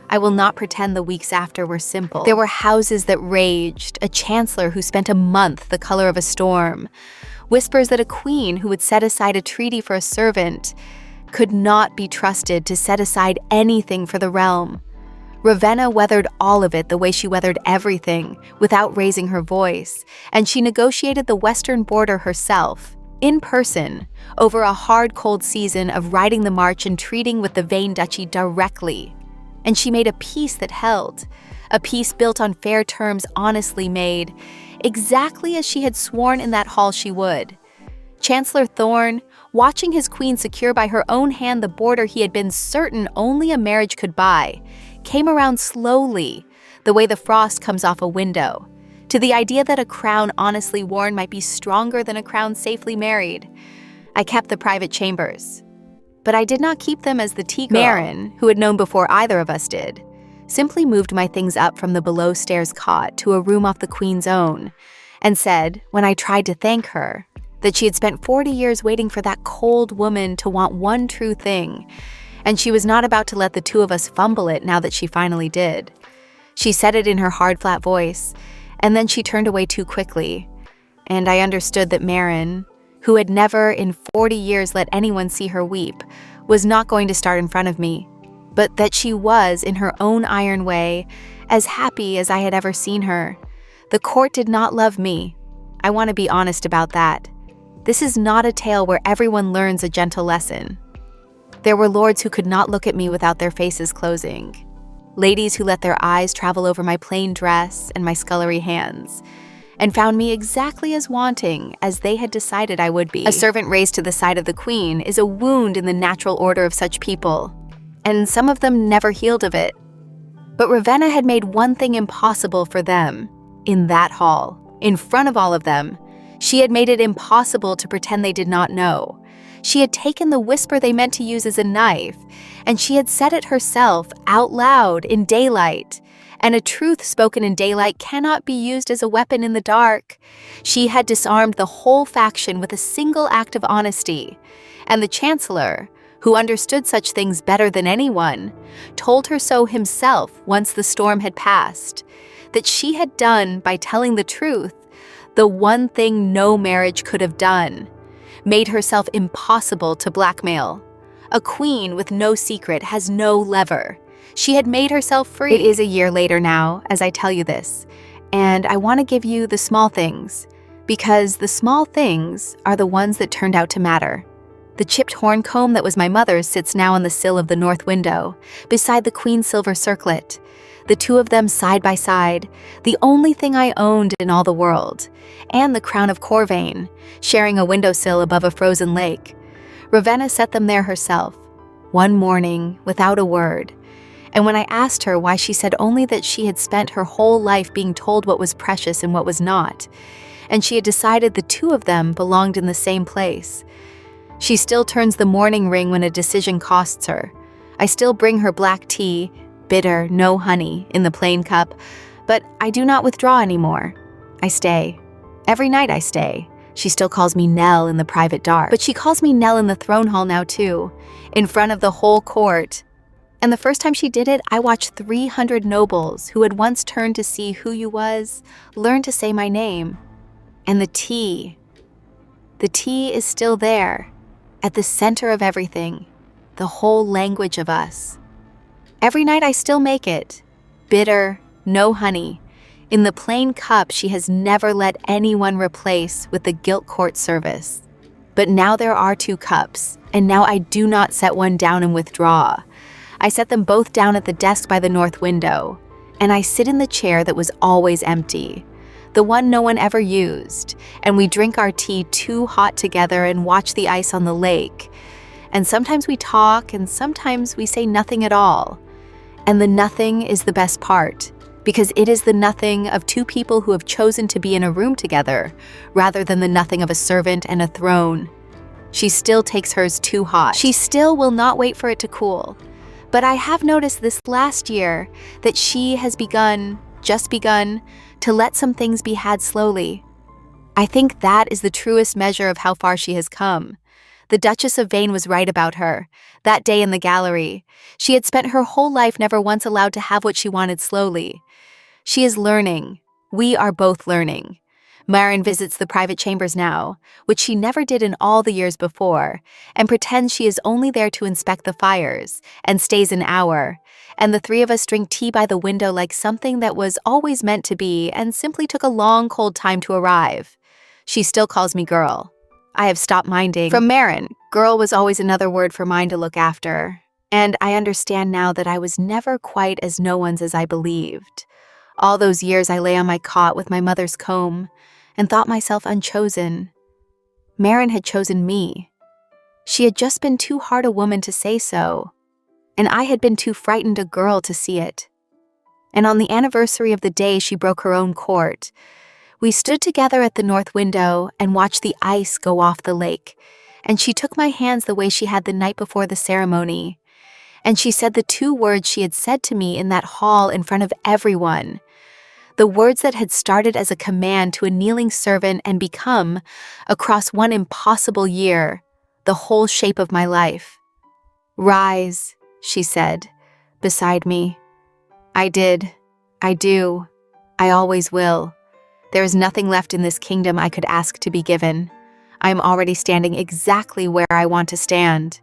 I will not pretend the weeks after were simple. There were houses that raged, a chancellor who spent a month the color of a storm, whispers that a queen who would set aside a treaty for a servant could not be trusted to set aside anything for the realm. Ravenna weathered all of it the way she weathered everything, without raising her voice, and she negotiated the western border herself, in person, over a hard, cold season of riding the march and treating with the Vane Duchy directly. And she made a peace that held, a peace built on fair terms honestly made, exactly as she had sworn in that hall she would. Chancellor Thorne, watching his queen secure by her own hand the border he had been certain only a marriage could buy, came around slowly, the way the frost comes off a window, to the idea that a crown honestly worn might be stronger than a crown safely married. I kept the private chambers, but I did not keep them as the tea girl. Marin, who had known before either of us did, simply moved my things up from the below-stairs cot to a room off the queen's own, and said, when I tried to thank her, that she had spent 40 years waiting for that cold woman to want one true thing, and she was not about to let the two of us fumble it now that she finally did. She said it in her hard, flat voice, and then she turned away too quickly, and I understood that Marin, who had never in 40 years let anyone see her weep, was not going to start in front of me, but that she was, in her own iron way, as happy as I had ever seen her. The court did not love me. I want to be honest about that. This is not a tale where everyone learns a gentle lesson. There were lords who could not look at me without their faces closing, ladies who let their eyes travel over my plain dress and my scullery hands, and found me exactly as wanting as they had decided I would be. A servant raised to the side of the queen is a wound in the natural order of such people, and some of them never healed of it. But Ravenna had made one thing impossible for them, in that hall, in front of all of them. She had made it impossible to pretend they did not know. She had taken the whisper they meant to use as a knife, and she had said it herself, out loud, in daylight. And a truth spoken in daylight cannot be used as a weapon in the dark. She had disarmed the whole faction with a single act of honesty, and the chancellor, who understood such things better than anyone, told her so himself once the storm had passed, that she had done, by telling the truth, the one thing no marriage could have done, made herself impossible to blackmail. A queen with no secret has no lever. She had made herself free. It is a year later now, as I tell you this, and I want to give you the small things, because the small things are the ones that turned out to matter. The chipped horn comb that was my mother's sits now on the sill of the north window, beside the queen's silver circlet. The two of them side by side, the only thing I owned in all the world, and the crown of Corvane, sharing a windowsill above a frozen lake. Ravenna set them there herself, one morning, without a word, and when I asked her why, she said only that she had spent her whole life being told what was precious and what was not, and she had decided the two of them belonged in the same place. She still turns the mourning ring when a decision costs her. I still bring her black tea, bitter, no honey, in the plain cup, but I do not withdraw anymore. I stay. Every night I stay. She still calls me Nell in the private dark, but she calls me Nell in the throne hall now too, in front of the whole court. And the first time she did it, I watched 300 nobles who had once turned to see who you was, learn to say my name. And the tea is still there, at the center of everything, the whole language of us. Every night I still make it, bitter, no honey, in the plain cup she has never let anyone replace with the gilt court service. But now there are two cups, and now I do not set one down and withdraw. I set them both down at the desk by the north window, and I sit in the chair that was always empty, the one no one ever used, and we drink our tea too hot together and watch the ice on the lake, And sometimes we talk, and sometimes we say nothing at all. And the nothing is the best part, because it is the nothing of two people who have chosen to be in a room together, rather than the nothing of a servant and a throne. She still takes hers too hot. She still will not wait for it to cool. But I have noticed this last year that she has just begun, to let some things be had slowly. I think that is the truest measure of how far she has come. The Duchess of Vane was right about her. That day in the gallery, she had spent her whole life never once allowed to have what she wanted slowly. She is learning. We are both learning. Marin visits the private chambers now, which she never did in all the years before, and pretends she is only there to inspect the fires, and stays an hour, and the three of us drink tea by the window like something that was always meant to be and simply took a long, cold time to arrive. She still calls me girl. I have stopped minding. From Marin, girl was always another word for mine to look after, and I understand now that I was never quite as no one's as I believed. All those years I lay on my cot with my mother's comb, and thought myself unchosen. Marin had chosen me. She had just been too hard a woman to say so, and I had been too frightened a girl to see it. And on the anniversary of the day she broke her own court, we stood together at the north window and watched the ice go off the lake, and she took my hands the way she had the night before the ceremony, and she said the two words she had said to me in that hall in front of everyone, the words that had started as a command to a kneeling servant and become, across one impossible year, the whole shape of my life. "Rise," she said, beside me. I did. I do. I always will. There is nothing left in this kingdom I could ask to be given. I am already standing exactly where I want to stand.